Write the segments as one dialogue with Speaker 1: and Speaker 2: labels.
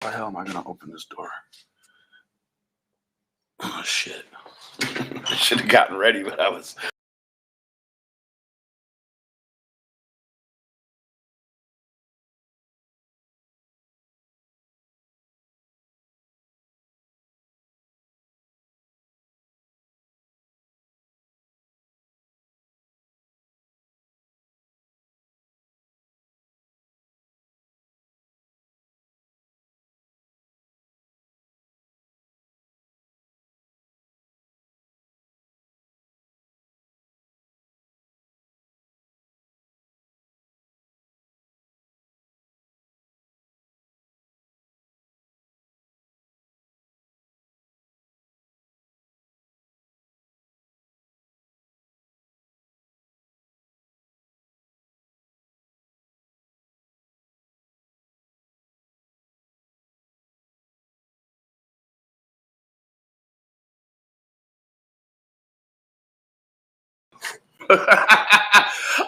Speaker 1: How the hell am I gonna open this door? Oh shit. I should have gotten ready, but I was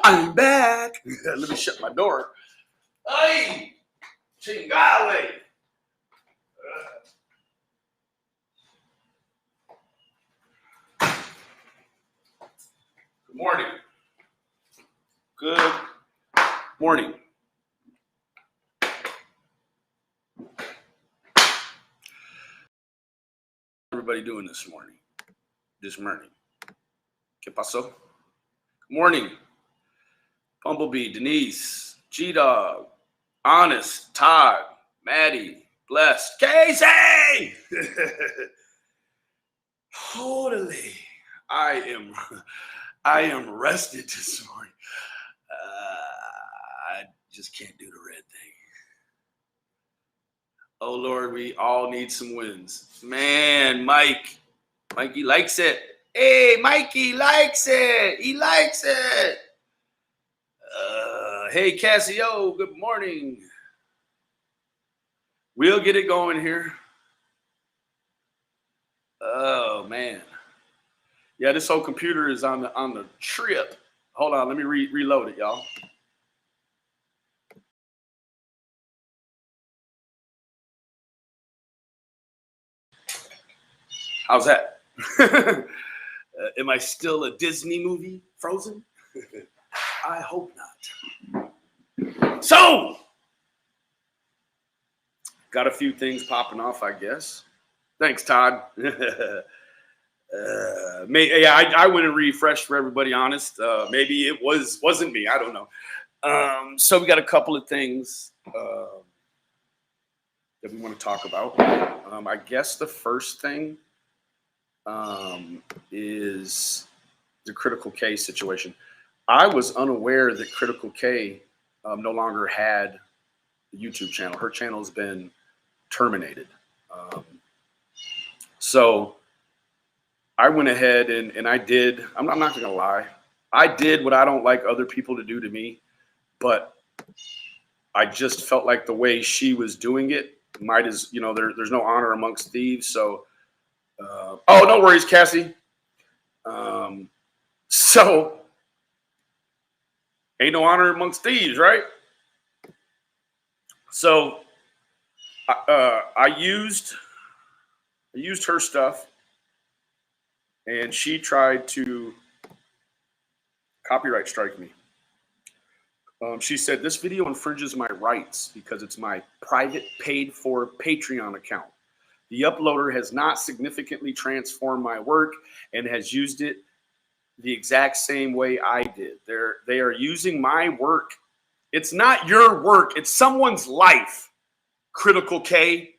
Speaker 1: I'm back. Let me shut my door. Hey, chingale. Good morning. Good morning. Everybody doing this morning? ¿Qué pasó? Good morning. Bumblebee, Denise, G-Dog, Honest, Todd, Maddie, Blessed, Casey! Totally. I am rested this morning. I just can't do the red thing. Oh, Lord, we all need some wins. Man, Mikey likes it. Hey, Mikey likes it. He likes it. Hey, Cassio, good morning. We'll get it going here. Oh, man. Yeah, this whole computer is on the trip. Hold on, let me reload it, y'all. How's that? Am I still a Disney movie, Frozen? I hope not. So, got a few things popping off, I guess. Thanks, Todd. I went and refreshed for everybody, honest. Maybe it wasn't me. I don't know. So we got a couple of things that we want to talk about. I guess the first thing is the Critical K situation. I was unaware that Critical K no longer had a YouTube channel. Her channel has been terminated. So I went ahead and I did, I'm not going to lie. I did what I don't like other people to do to me, but I just felt like the way she was doing it there's no honor amongst thieves. So, oh, no worries, Cassie. So ain't no honor amongst thieves, right? So I used her stuff, and she tried to copyright strike me. She said, this video infringes my rights because it's my private paid-for Patreon account. The uploader has not significantly transformed my work and has used it the exact same way I did. They are using my work. It's not your work. It's someone's life. Critical K,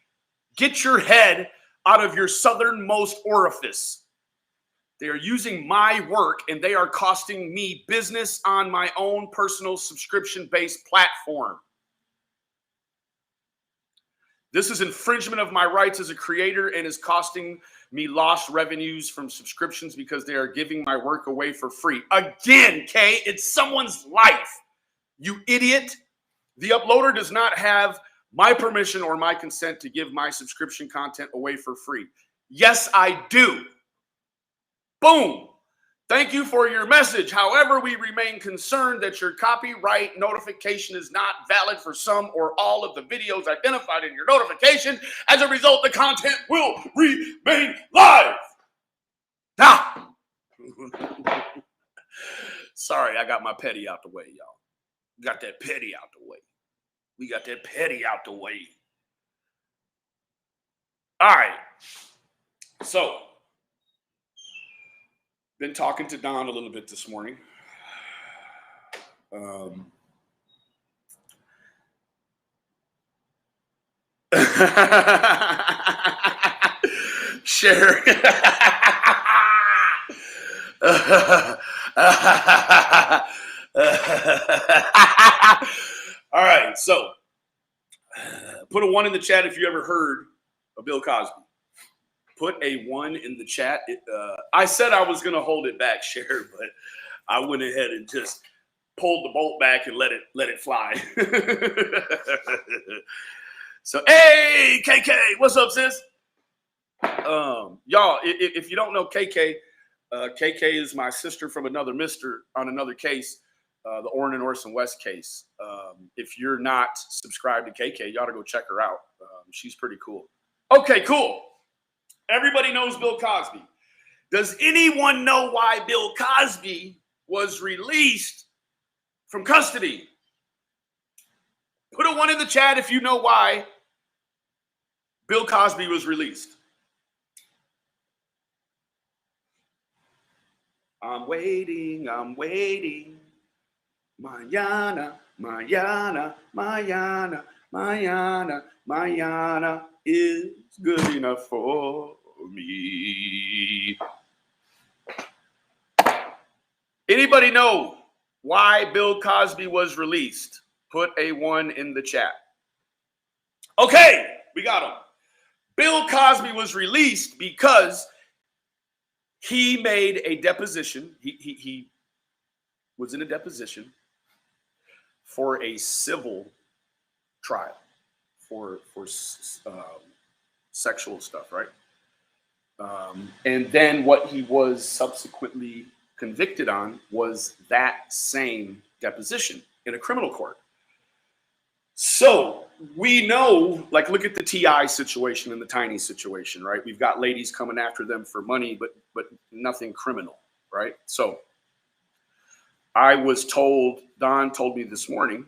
Speaker 1: get your head out of your southernmost orifice. They are using my work and they are costing me business on my own personal subscription-based platform. This is infringement of my rights as a creator and is costing me lost revenues from subscriptions because they are giving my work away for free. Again, Kay, it's someone's life. You idiot. The uploader does not have my permission or my consent to give my subscription content away for free. Yes, I do. Boom. Thank you for your message. However, we remain concerned that your copyright notification is not valid for some or all of the videos identified in your notification. As a result, the content will remain live. Ah! Sorry, I got my petty out the way, y'all. Got that petty out the way. We got that petty out the way. All right. So, been talking to Don a little bit this morning. Share. All right, so put a 1 in the chat if you ever heard of Bill Cosby. Put a 1 in the chat. I said I was going to hold it back, Cher, but I went ahead and just pulled the bolt back and let it fly. So, hey, KK, what's up, sis? Y'all, if you don't know KK, KK is my sister from another mister on another case, the Orrin and Orson West case. If you're not subscribed to KK, you ought to go check her out. She's pretty cool. Okay, cool. Everybody knows Bill Cosby. Does anyone know why Bill Cosby was released from custody? Put a 1 in the chat if you know why Bill Cosby was released. I'm waiting. Mañana, mañana, mañana, mañana, mañana is good enough for me. Anybody know why Bill Cosby was released? Put a 1 in the chat. Okay, we got him. Bill Cosby was released because he made a deposition. He was in a deposition for a civil trial for sexual stuff, right? And then what he was subsequently convicted on was that same deposition in a criminal court. So we know, like, look at the T.I. situation and the Tiny situation, right? We've got ladies coming after them for money, but nothing criminal, right? So I was told, Don told me this morning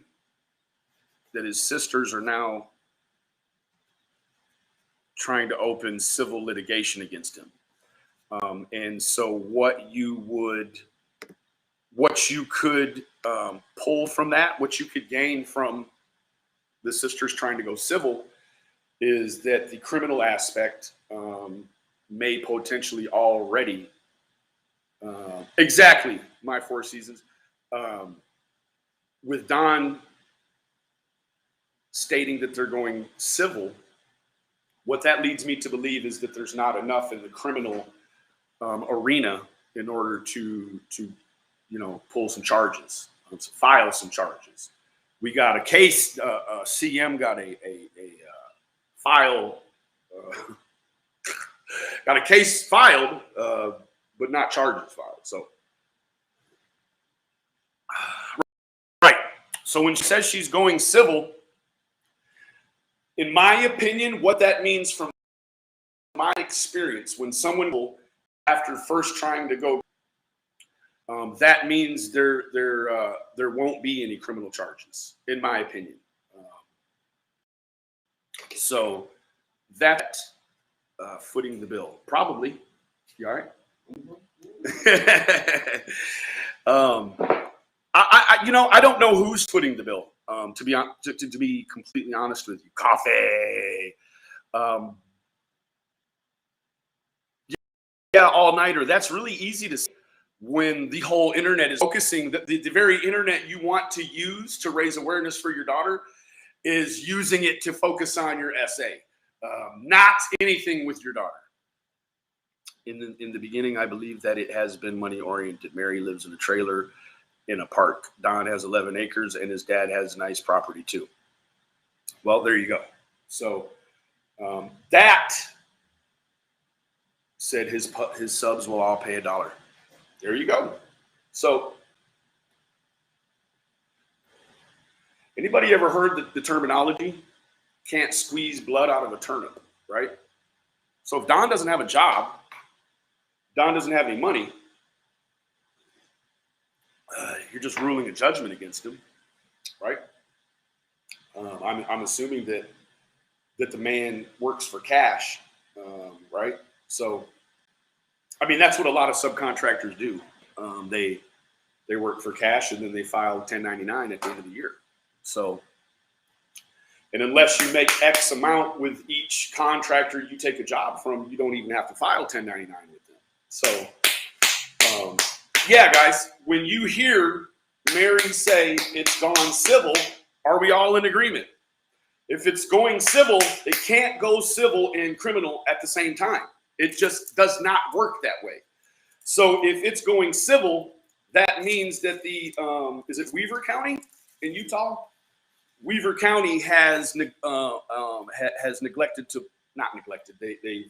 Speaker 1: that his sisters are now trying to open civil litigation against him. And so what you could pull from that, what you could gain from the sisters trying to go civil, is that the criminal aspect may potentially already, exactly, my 4 seasons, with Don stating that they're going civil, what that leads me to believe is that there's not enough in the criminal arena in order to pull some charges, file some charges. We got a case. CM got a file, got a case filed, but not charges filed. So, right. So when she says she's going civil, in my opinion, what that means from my experience, when someone will, after first trying to go, that means there won't be any criminal charges, in my opinion. So that footing the bill, probably. You all right? I don't know who's footing the bill. To be completely honest with you, coffee. Yeah, all-nighter. That's really easy to say when the whole internet is focusing. The very internet you want to use to raise awareness for your daughter is using it to focus on your essay, not anything with your daughter. In the beginning, I believe that it has been money-oriented. Mary lives in a trailer in a park. Don has 11 acres, and his dad has nice property too. Well, there you go. So that said, his subs will all pay $1. There you go. So anybody ever heard the terminology, can't squeeze blood out of a turnip, right? So if Don doesn't have a job, Don doesn't have any money, you're just ruling a judgment against him, right? I'm assuming that the man works for cash, right? So, I mean, that's what a lot of subcontractors do. They work for cash and then they file 1099 at the end of the year. So, and unless you make X amount with each contractor you take a job from, you don't even have to file 1099 with them. So, yeah, guys, when you hear Mary say it's gone civil, are we all in agreement? If it's going civil, it can't go civil and criminal at the same time. It just does not work that way. So if it's going civil, that means that the, is it Weaver County in Utah? Weaver County has neglected to, not neglected, they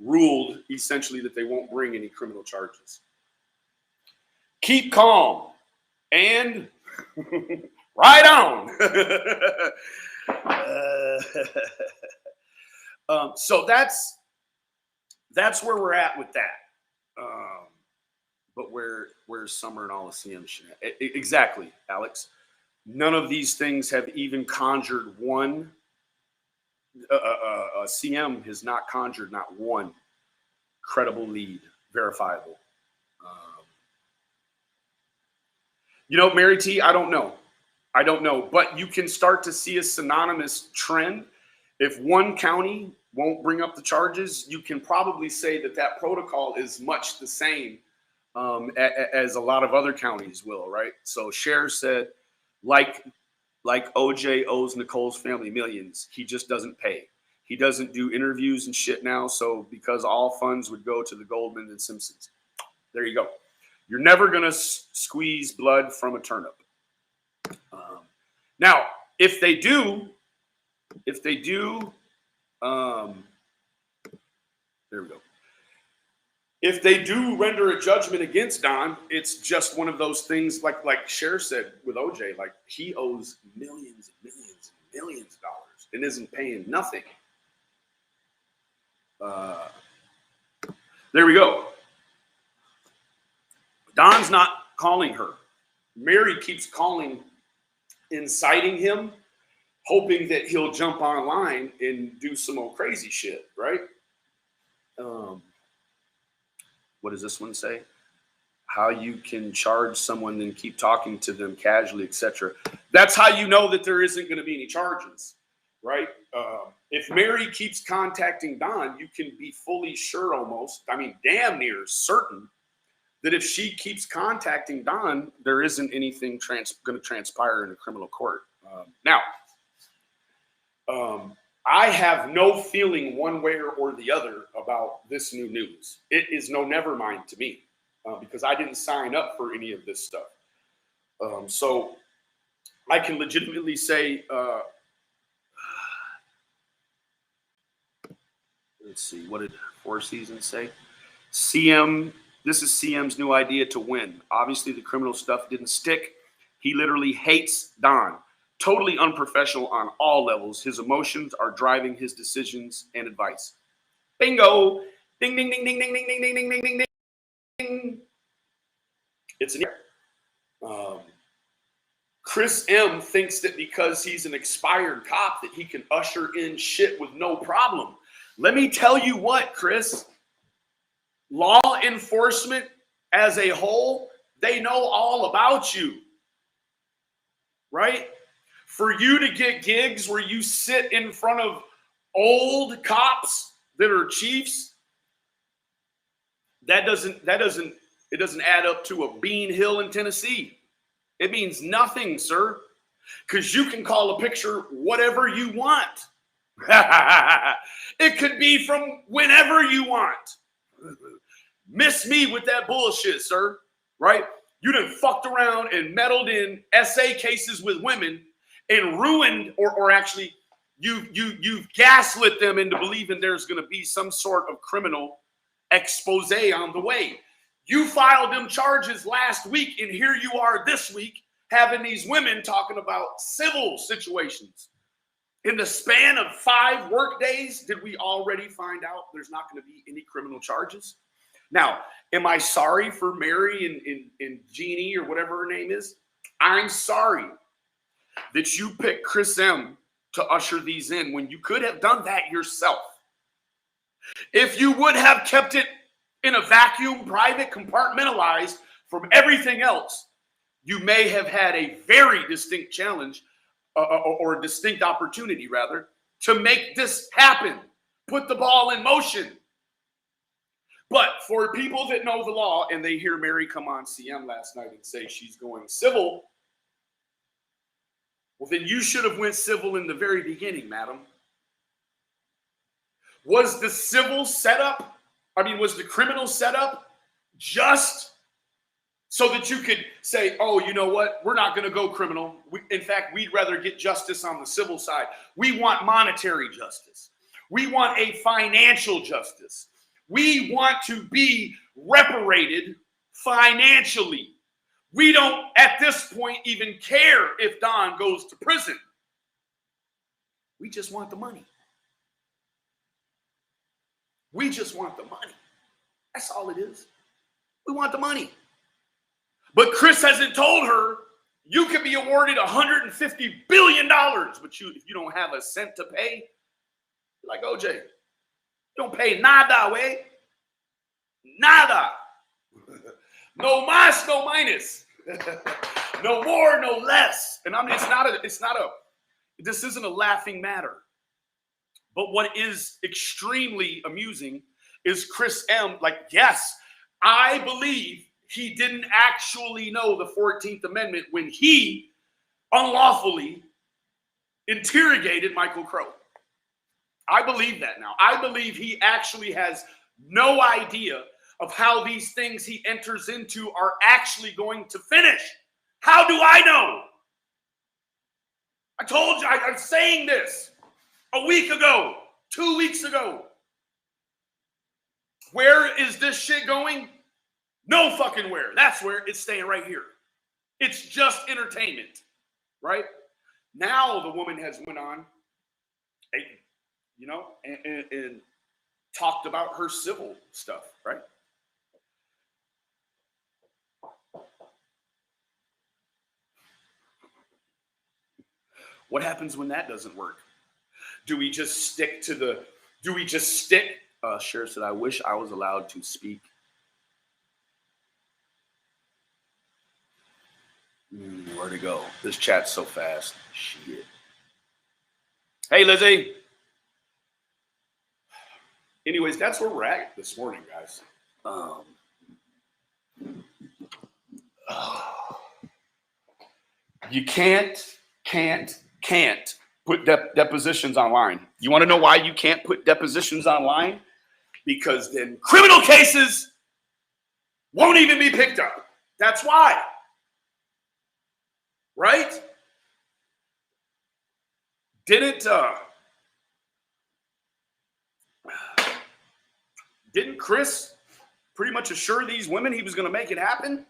Speaker 1: ruled essentially that they won't bring any criminal charges. Keep calm and right on. So that's where we're at with that. But where's Summer and all the CM shit? Exactly, Alex. None of these things have even conjured one. CM has not conjured not one credible lead, verifiable. You know, Mary T, I don't know. But you can start to see a synonymous trend. If one county won't bring up the charges, you can probably say that protocol is much the same as a lot of other counties will, right? So Cher said, like OJ owes Nicole's family millions, he just doesn't pay. He doesn't do interviews and shit now, so because all funds would go to the Goldman and Simpsons. There you go. You're never going to squeeze blood from a turnip. Now, if they do, there we go. If they do render a judgment against Don, it's just one of those things like Cher said with OJ, like he owes millions and millions and millions of dollars and isn't paying nothing. There we go. Don's not calling her. Mary keeps calling, inciting him, hoping that he'll jump online and do some old crazy shit, right? What does this one say? How you can charge someone and keep talking to them casually, etc. That's how you know that there isn't going to be any charges, right? If Mary keeps contacting Don, you can be fully sure almost, I mean, damn near certain that if she keeps contacting Don, there isn't anything going to transpire in a criminal court. Now, I have no feeling one way or the other about this new news. It is no never mind to me because I didn't sign up for any of this stuff. So I can legitimately say, let's see, what did Four Seasons say? This is CM's new idea to win. Obviously, the criminal stuff didn't stick. He literally hates Don. Totally unprofessional on all levels. His emotions are driving his decisions and advice. Bingo! Ding, ding, ding, ding, ding, ding, ding, ding, ding, ding, ding, ding. It's an Chris M thinks that because he's an expired cop that he can usher in shit with no problem. Let me tell you what, Chris. Law enforcement as a whole, they know all about you, right? For you to get gigs where you sit in front of old cops that are chiefs, it doesn't add up to a bean hill in Tennessee. It means nothing, sir, because you can call a picture whatever you want. It could be from whenever you want. Miss me with that bullshit, sir, right? You done fucked around and meddled in SA cases with women and ruined, or actually you've gaslit them into believing there's going to be some sort of criminal expose on the way. You filed them charges last week, and here you are this week having these women talking about civil situations. In the span of 5 work days, did we already find out there's not going to be any criminal charges? Now, am I sorry for Mary and Jeannie or whatever her name is? I'm sorry that you picked Chris M to usher these in when you could have done that yourself. If you would have kept it in a vacuum, private, compartmentalized from everything else, you may have had a very distinct challenge or a distinct opportunity, rather, to make this happen, put the ball in motion. But for people that know the law and they hear Mary come on CM last night and say she's going civil, well, then you should have went civil in the very beginning, madam. Was the civil setup, was the criminal setup just so that you could say, oh, you know what? We're not going to go criminal. In fact, we'd rather get justice on the civil side. We want monetary justice. We want a financial justice. We want to be reparated financially. We don't, at this point, even care if Don goes to prison. We just want the money. We just want the money. That's all it is. We want the money. But Chris hasn't told her you could be awarded $150 billion, but if you don't have a cent to pay, like OJ, you don't pay nada, way. Nada. No mas, no minus. No more, no less. And this isn't a laughing matter. But what is extremely amusing is Chris M, yes, I believe he didn't actually know the 14th Amendment when he unlawfully interrogated Michael Crow. I believe that now. I believe he actually has no idea of how these things he enters into are actually going to finish. How do I know? I told you, I'm saying this a week ago, 2 weeks ago. Where is this shit going? No fucking where. That's where it's staying right here. It's just entertainment, right? Now the woman has went on, and talked about her civil stuff, right? What happens when that doesn't work? Do we just stick? Sheriff said, I wish I was allowed to speak. Where'd it go? This chat's so fast. Shit. Hey, Lizzie. Anyways, that's where we're at this morning, guys. You can't put depositions online. You want to know why you can't put depositions online? Because then criminal cases won't even be picked up. That's why. Right? Didn't Chris pretty much assure these women he was going to make it happen?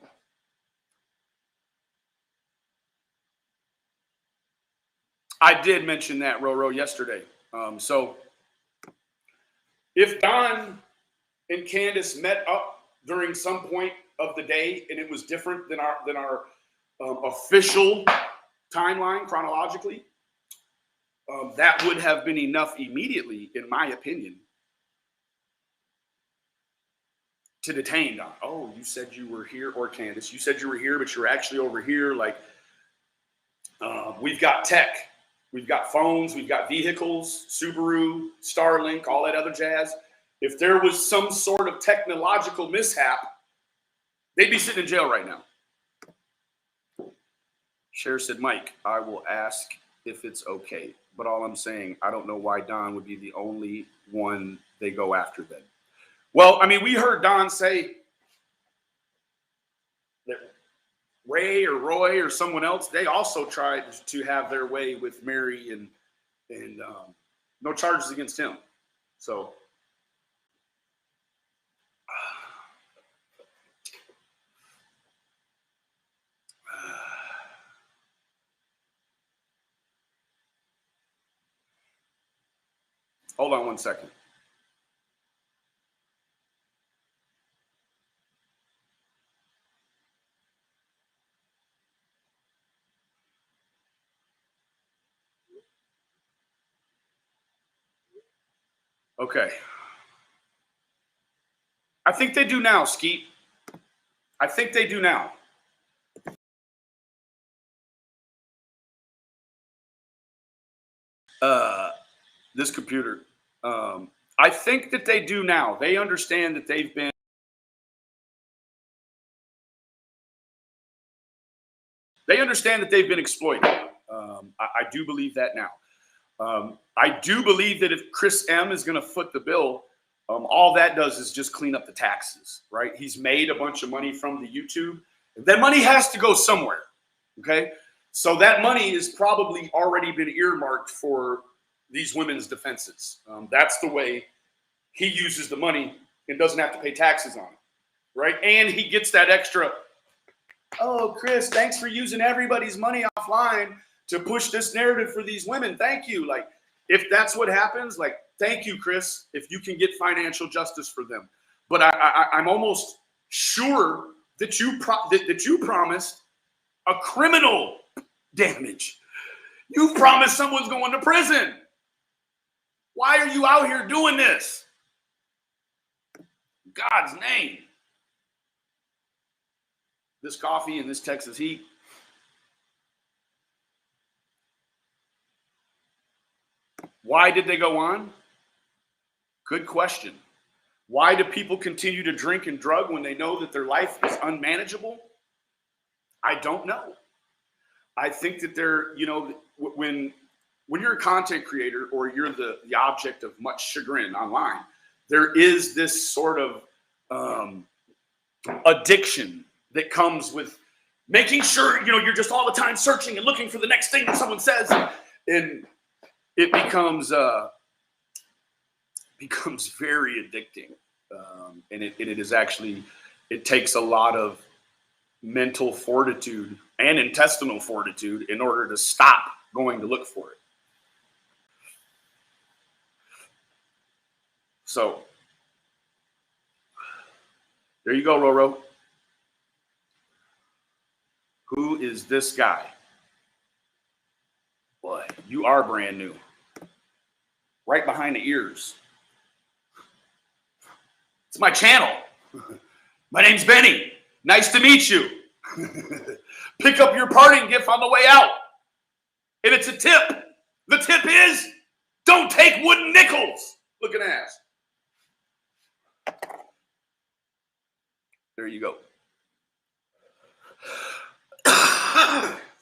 Speaker 1: I did mention that, Roro, yesterday. So if Don and Candace met up during some point of the day and it was different than our official timeline chronologically, that would have been enough immediately, in my opinion, to detain Don. Oh, you said you were here, or Candace, you said you were here, but you're actually over here. We've got tech. We've got phones, we've got vehicles, Subaru, Starlink, all that other jazz. If there was some sort of technological mishap, they'd be sitting in jail right now. Sheriff said, Mike, I will ask if it's okay. But all I'm saying, I don't know why Don would be the only one they go after then. Well, we heard Don say that Ray or Roy or someone else, they also tried to have their way with Mary and no charges against him. So Hold on one second. Okay. I think they do now, Skeet. I think they do now. This computer. I think that they do now. They understand that they've been. They understand that they've been exploited. I do believe that now. I do believe that if Chris M is going to foot the bill, all that does is just clean up the taxes, right? He's made a bunch of money from the YouTube. That money has to go somewhere, okay? So that money has probably already been earmarked for these women's defenses. That's the way he uses the money and doesn't have to pay taxes on it, right? And he gets that extra, oh, Chris, thanks for using everybody's money offline to push this narrative for these women. Thank you. Like, if that's what happens, like, thank you, Chris, if you can get financial justice for them. But I'm almost sure that you promised a criminal damage. You promised someone's going to prison. Why are you out here doing this? God's name. This coffee and this Texas heat. Why did they go on? Good question. Why do people continue to drink and drug when they know that their life is unmanageable? I don't know. I think that they're, you know, when you're a content creator or you're the object of much chagrin online, there is this sort of addiction that comes with making sure, you know, you're just all the time searching and looking for the next thing that someone says, and it becomes very addicting, and it is actually, it takes a lot of mental fortitude and intestinal fortitude in order to stop going to look for it. So there you go, Roro. Who is this guy? Boy, you are brand new. Right behind the ears. It's my channel. My name's Benny. Nice to meet you. Pick up your parting gift on the way out. And it's a tip. The tip is, don't take wooden nickels. Look at ass. There you go.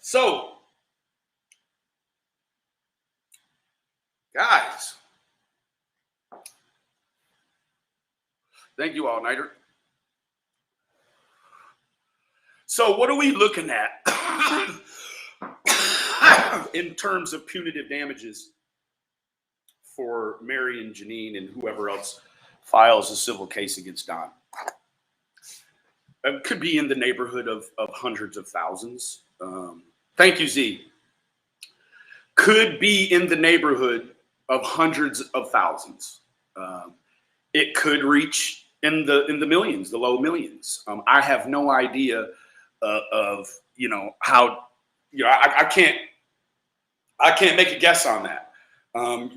Speaker 1: So, guys, thank you, All Nighter. So, what are we looking at in terms of punitive damages for Mary and Janine and whoever else files a civil case against Don? It could be in the neighborhood of hundreds of thousands. Thank you, Z. Could be in the neighborhood of hundreds of thousands. It could reach in the millions, the low millions. I have no idea of, you know, how, you know, I can't make a guess on that.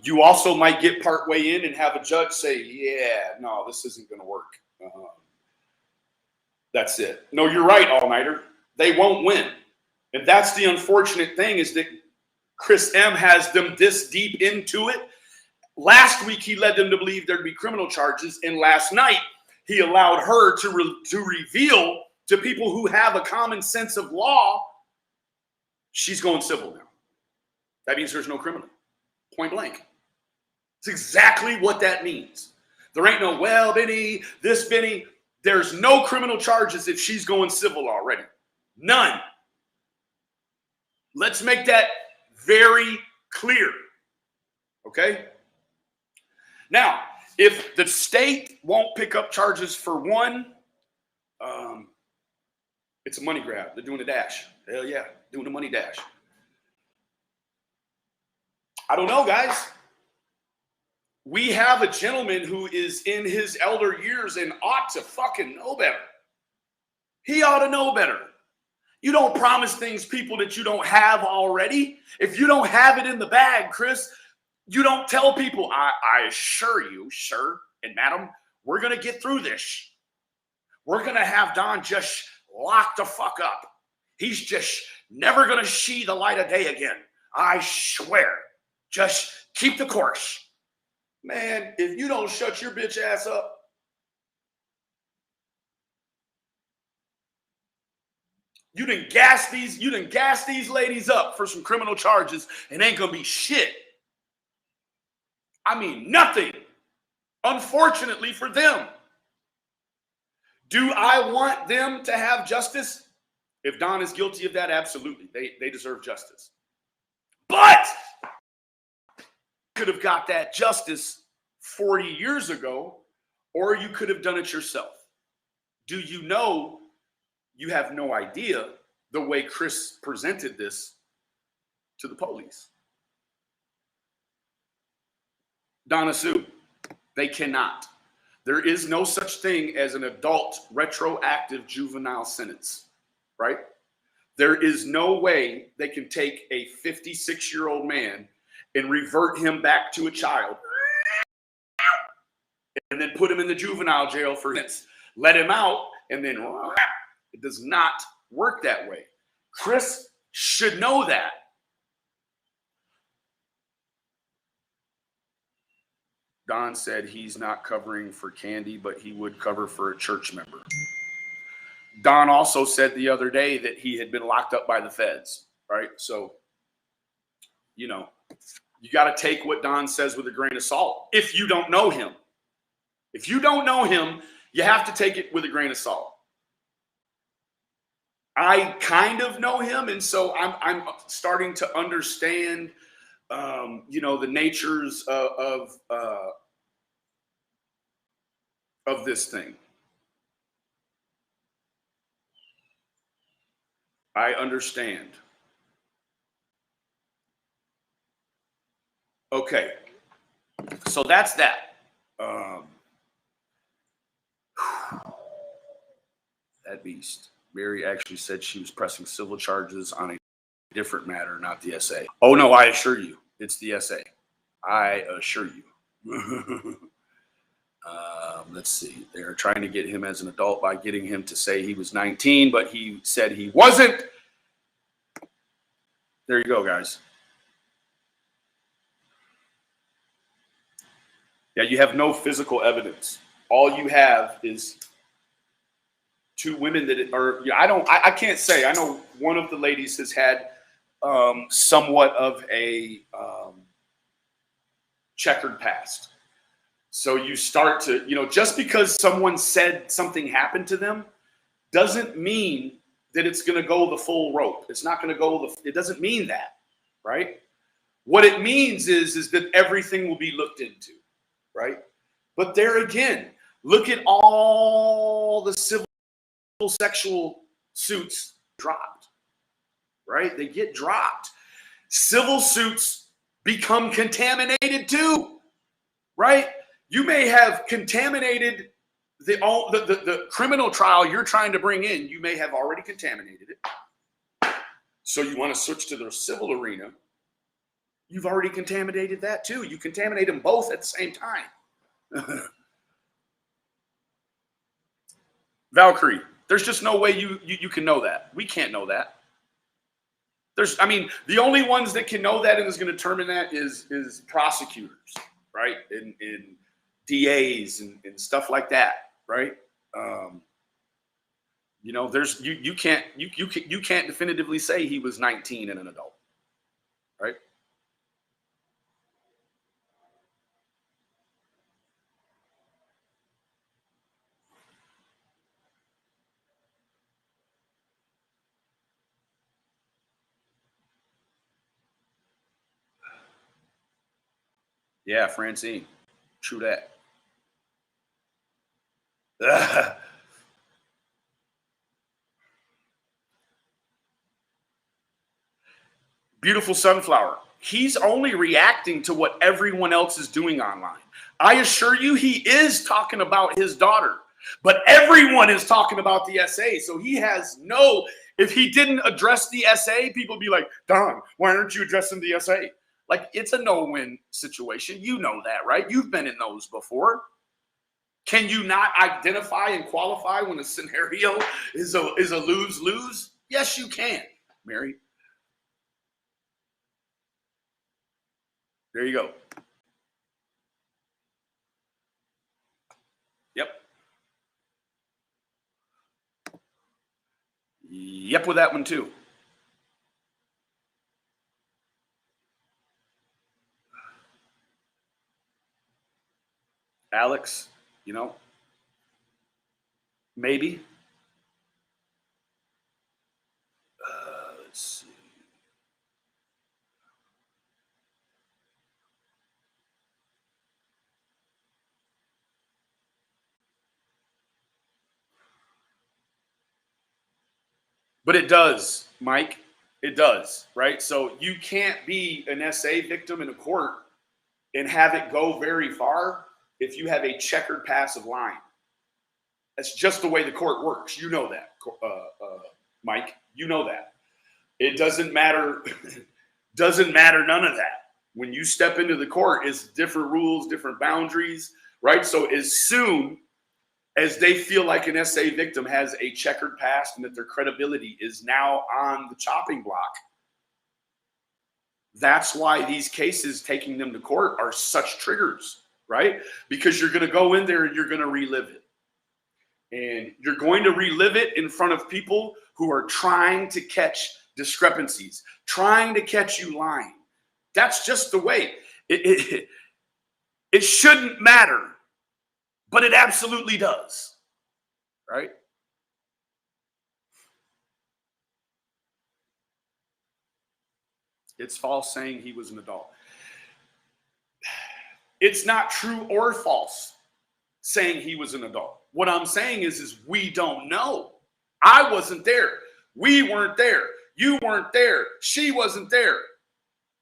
Speaker 1: You also might get part way in and have a judge say, yeah, no, this isn't going to work. That's it. No, you're right, All Nighter. They won't win. And that's the unfortunate thing, is that Chris M has them this deep into it. Last week, he led them to believe there'd be criminal charges. And last night, he allowed her to reveal to people who have a common sense of law, she's going civil now. That means there's no criminal. Point blank. It's exactly what that means. There ain't no, well, Benny, this Benny. There's no criminal charges if she's going civil already. None. Let's make that very clear. Okay? Now, if the state won't pick up charges for one, it's a money grab. They're doing a dash. Hell yeah, doing a money dash. I don't know, guys. we have a gentleman who is in his elder years and ought to fucking know better. He ought to know better. You don't promise things, people, that you don't have already. If you don't have it in the bag, Chris, you don't tell people, I assure you, sir and madam, we're going to get through this. We're going to have Don just locked the fuck up. He's just never going to see the light of day again. I swear. Just keep the course. Man, if you don't shut your bitch ass up, you done gas these ladies up for some criminal charges and ain't gonna be shit. I mean, nothing. Unfortunately for them. Do I want them to have justice? If Don is guilty of that, absolutely. They deserve justice. But could have got that justice 40 years ago, or you could have done it yourself. Do you know? You have no idea the way Chris presented this to the police. Donna Sue, they cannot. There is no such thing as an adult retroactive juvenile sentence, right? There is no way they can take a 56-year-old man and revert him back to a child and then put him in the juvenile jail for this. Let him out and then it does not work that way. Chris should know that. Don said he's not covering for Candy, but he would cover for a church member. Don also said the other day that he had been locked up by the feds, right? So, you know, you got to take what Don says with a grain of salt if you don't know him. If you don't know him, you have to take it with a grain of salt. I kind of know him, and so I'm starting to understand, you know, the natures of this thing. I understand. Okay, so that's that. That beast. Mary actually said she was pressing civil charges on a different matter, not the SA. Oh, no, I assure you, it's the SA. I assure you. Let's see. They're trying to get him as an adult by getting him to say he was 19, but he said he wasn't. There you go, guys. Yeah, you have no physical evidence. All you have is two women that are, I can't say. I know one of the ladies has had somewhat of a checkered past. So you start to, you know, just because someone said something happened to them doesn't mean that it's going to go the full rope. It's not going to go, it doesn't mean that, right? What it means is that everything will be looked into, right? But there again, look at all the civil sexual suits dropped, right? They get dropped. Civil suits become contaminated too, right? You may have contaminated the criminal trial you're trying to bring in. You may have already contaminated it. So you want to switch to the civil arena. You've already contaminated that too. You contaminate them both at the same time. Valkyrie, there's just no way you can know that. We can't know that. The only ones that can know that and is going to determine that is prosecutors, right? And DAs and stuff like that, right? You know, you can't definitively say he was 19 and an adult, right? Yeah, Francine, true that. Beautiful sunflower. he's only reacting to what everyone else is doing online. I assure you, he is talking about his daughter, but everyone is talking about the SA. So he has no, if he didn't address the SA, people be like, Don, why aren't you addressing the SA? Like, it's a no-win situation. You know that, right? You've been in those before. Can you not identify and qualify when a scenario is a lose-lose? Yes, you can, Mary. There you go. Yep. Yep, with that one too. Alex, you know, maybe. Let's see. But it does, Mike. It does, right? So you can't be an SA victim in a court and have it go very far if you have a checkered passive line. That's just the way the court works. You know that, Mike. You know that. It doesn't matter. Doesn't matter none of that. When you step into the court, it's different rules, different boundaries, right? So as soon as they feel like an SA victim has a checkered past and that their credibility is now on the chopping block, that's why these cases taking them to court are such triggers, right? Because you're going to go in there and you're going to relive it. And you're going to relive it in front of people who are trying to catch discrepancies, trying to catch you lying. That's just the way. It shouldn't matter, but it absolutely does, right? It's false saying he was an adult. It's not true or false saying he was an adult. What I'm saying is we don't know. I wasn't there. We weren't there. You weren't there. She wasn't there.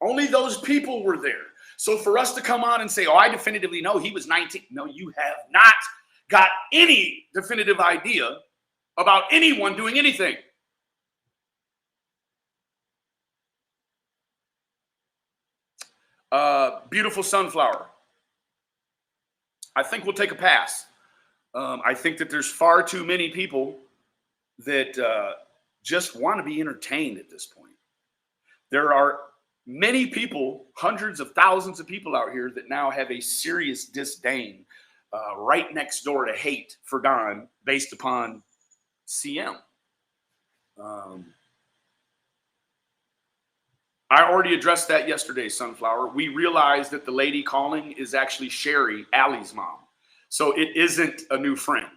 Speaker 1: Only those people were there. So for us to come on and say, oh, I definitively know he was 19. No, you have not got any definitive idea about anyone doing anything. Beautiful sunflower. I think we'll take a pass. I think that there's far too many people that just want to be entertained at this point. There are many people, hundreds of thousands of people out here that now have a serious disdain right next door to hate for Don based upon CM. I already addressed that yesterday, Sunflower. We realized that the lady calling is actually Sherry, Allie's mom. So it isn't a new friend.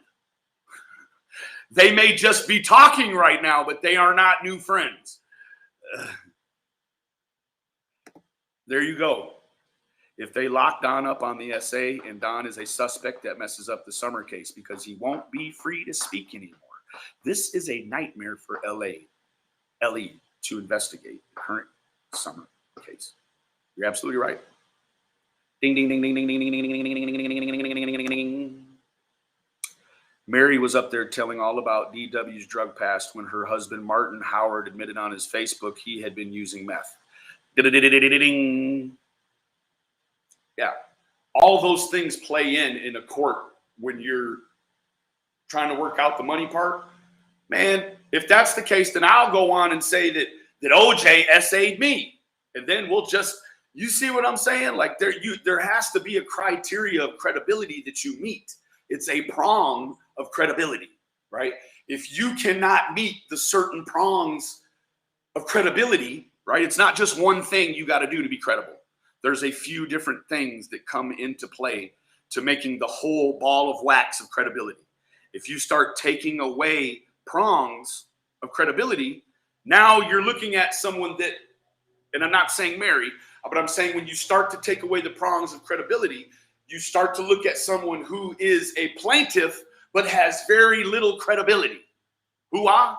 Speaker 1: They may just be talking right now, but they are not new friends. There you go. If they lock Don up on the SA and Don is a suspect, that messes up the Summer case because he won't be free to speak anymore. This is a nightmare for LE to investigate the current Summer case. You're absolutely right. Ding, ding, ding, ding, ding, ding, ding, ding, ding, ding, ding, ding, ding, ding, ding. Mary was up there telling all about DW's drug past when her husband, Martin Howard, admitted on his Facebook he had been using meth. Yeah. All those things play in a court when you're trying to work out the money part. Man, if that's the case, then I'll go on and say that OJ SA'd me. And then we'll just, you see what I'm saying? Like there has to be a criteria of credibility that you meet. It's a prong of credibility, right? If you cannot meet the certain prongs of credibility, right? It's not just one thing you got to do to be credible. There's a few different things that come into play to making the whole ball of wax of credibility. If you start taking away prongs of credibility, now you're looking at someone that, and I'm not saying Mary, but I'm saying when you start to take away the prongs of credibility, you start to look at someone who is a plaintiff but has very little credibility. Who-ah?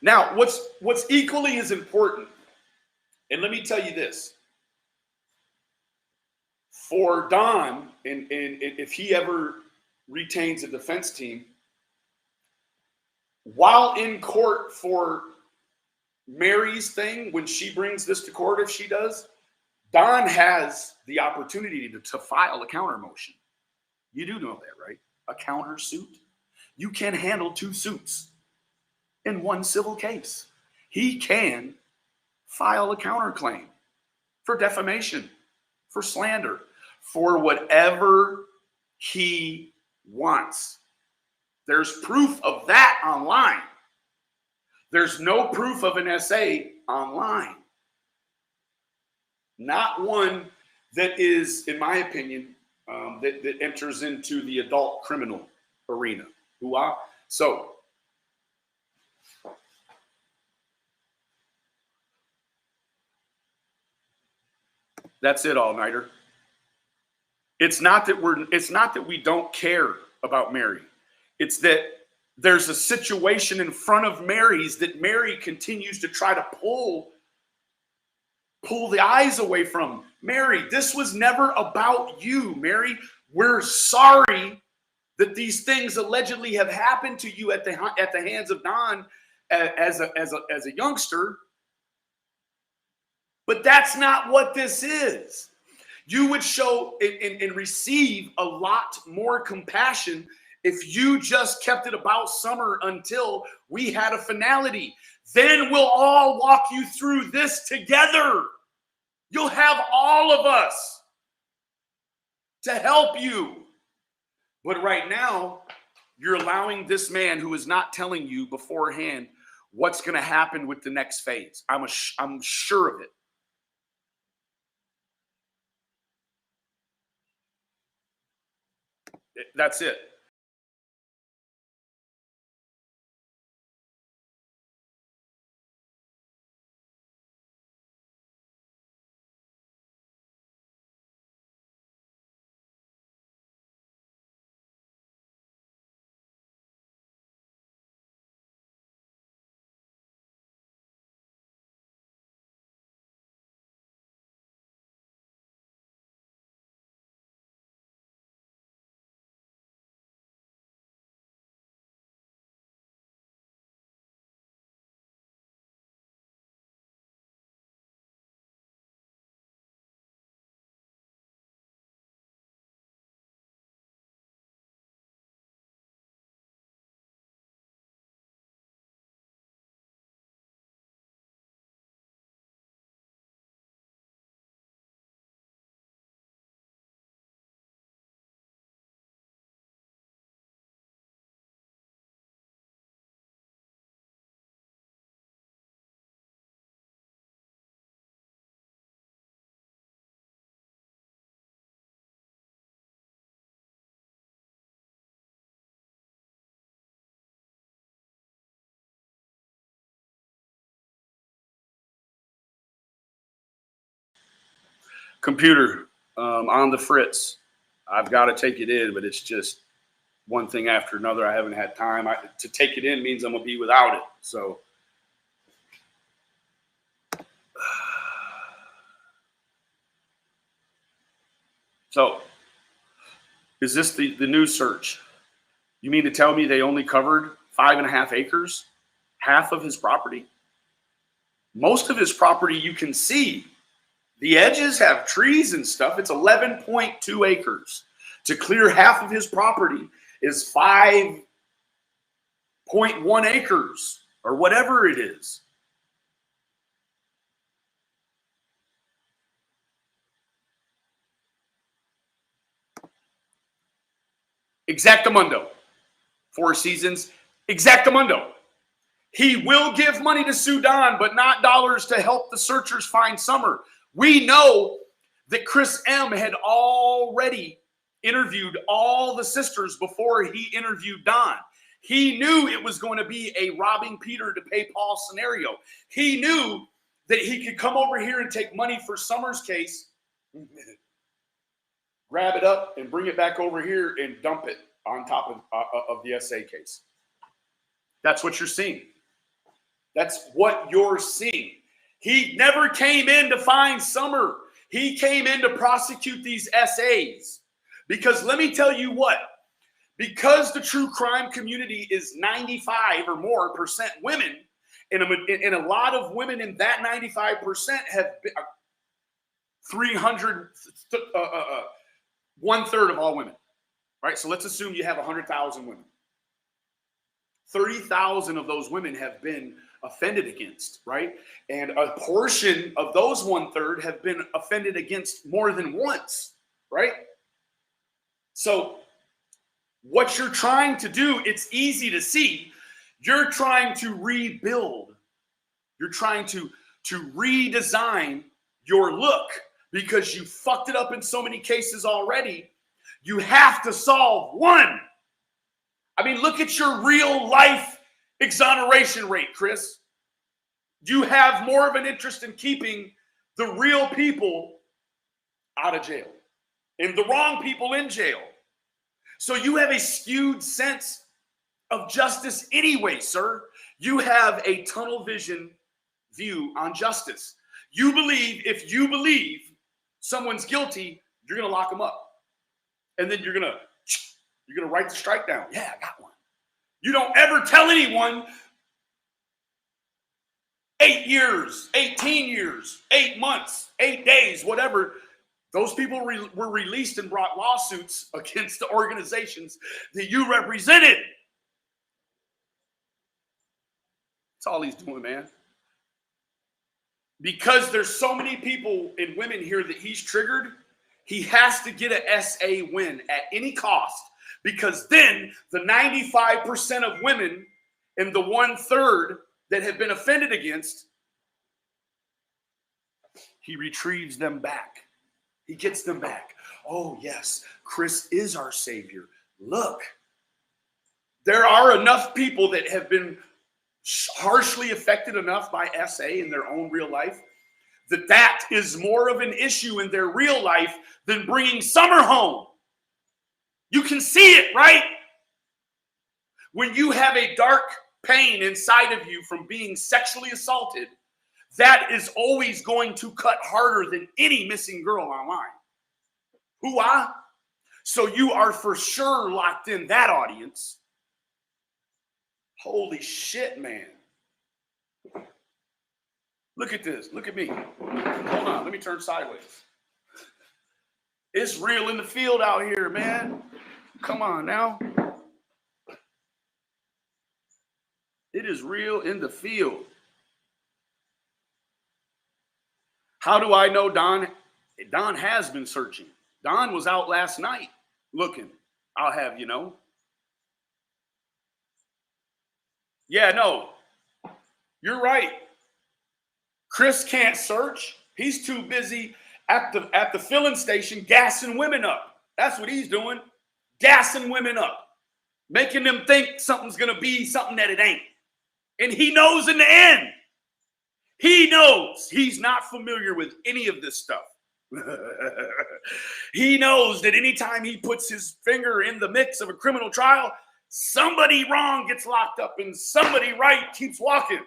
Speaker 1: Now, what's equally as important, and let me tell you this, for Don, and if he ever retains a defense team, while in court for Mary's thing, when she brings this to court, if she does, Don has the opportunity to file a counter motion. You do know that, right? A counter suit. You can handle 2 suits in one civil case. He can file a counterclaim for defamation, for slander, for whatever he wants. There's proof of that online. There's no proof of an SA online. Not one that is, in my opinion, that enters into the adult criminal arena. So, that's it, all-nighter. It's not that we don't care about Mary. It's that there's a situation in front of Mary's that Mary continues to try to pull the eyes away from. Mary, this was never about you, Mary. We're sorry that these things allegedly have happened to you at the hands of Don as a youngster. But that's not what this is. You would show and receive a lot more compassion if you just kept it about Summer until we had a finality. Then we'll all walk you through this together. You'll have all of us to help you. But right now, you're allowing this man who is not telling you beforehand what's going to happen with the next phase. I'm sure of it. That's it. Computer, on the fritz. I've got to take it in, but it's just one thing after another. I haven't had time. To take it in means I'm going to be without it. So is this the news search? You mean to tell me they only covered 5.5 acres? Half of his property? Most of his property you can see. The edges have trees and stuff. It's 11.2 acres. To clear half of his property is 5.1 acres or whatever it is. Exactamundo. 4 Seasons. Exactamundo. He will give money to Sudan, but not dollars to help the searchers find Summer. We know that Chris M. had already interviewed all the sisters before he interviewed Don. He knew it was going to be a robbing Peter to pay Paul scenario. He knew that he could come over here and take money for Summer's case, grab it up and bring it back over here and dump it on top of the SA case. That's what you're seeing. That's what you're seeing. He never came in to find Summer. He came in to prosecute these SAs. Because let me tell you what, because the true crime community is 95 or more % women, and a lot of women in that 95% have been 300, 1/3 of all women, right? So let's assume you have 100,000 women. 30,000 of those women have been offended against, right? And a portion of those 1/3 have been offended against more than once, right? So what you're trying to do, it's easy to see. You're trying to rebuild. You're trying to redesign your look because you fucked it up in so many cases already. You have to solve one. I mean, look at your real life exoneration rate, Chris. You have more of an interest in keeping the real people out of jail and the wrong people in jail. So you have a skewed sense of justice anyway, sir. You have a tunnel vision view on justice. You believe if you believe someone's guilty, you're going to lock them up. And then you're going to write the strike down. Yeah, I got one. You don't ever tell anyone 8 years, 18 years, 8 months, 8 days, whatever. Those people were released and brought lawsuits against the organizations that you represented. That's all he's doing, man. Because there's so many people and women here that he's triggered, he has to get a SA win at any cost. Because then the 95% of women and the 1/3 that have been offended against, he retrieves them back. He gets them back. Oh, yes, Chris is our savior. Look, there are enough people that have been harshly affected enough by SA in their own real life that is more of an issue in their real life than bringing Summer home. You can see it, right? When you have a dark pain inside of you from being sexually assaulted, that is always going to cut harder than any missing girl online. Hoo-ah. So you are for sure locked in that audience. Holy shit, man. Look at this. Look at me. Hold on. Let me turn sideways. It's real in the field out here, man. Come on now. It is real in the field. How do I know Don? Don has been searching. Don was out last night looking. I'll have you know. Yeah, no. You're right. Chris can't search. He's too busy at the filling station gassing women up. That's what he's doing. Gassing women up. Making them think something's going to be something that it ain't. And he knows in the end. He knows he's not familiar with any of this stuff. He knows that anytime he puts his finger in the mix of a criminal trial, somebody wrong gets locked up and somebody right keeps walking.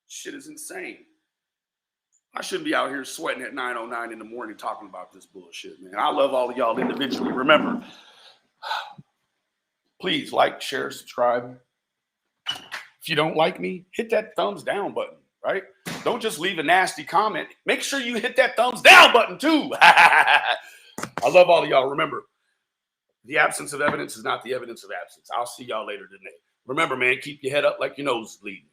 Speaker 1: Shit is insane. I shouldn't be out here sweating at 9:09 in the morning talking about this bullshit, man. I love all of y'all individually. Remember, please like, share, subscribe. If you don't like me, hit that thumbs down button, right? Don't just leave a nasty comment. Make sure you hit that thumbs down button too. I love all of y'all. Remember, the absence of evidence is not the evidence of absence. I'll see y'all later today. Remember, man, keep your head up like your nose is bleeding.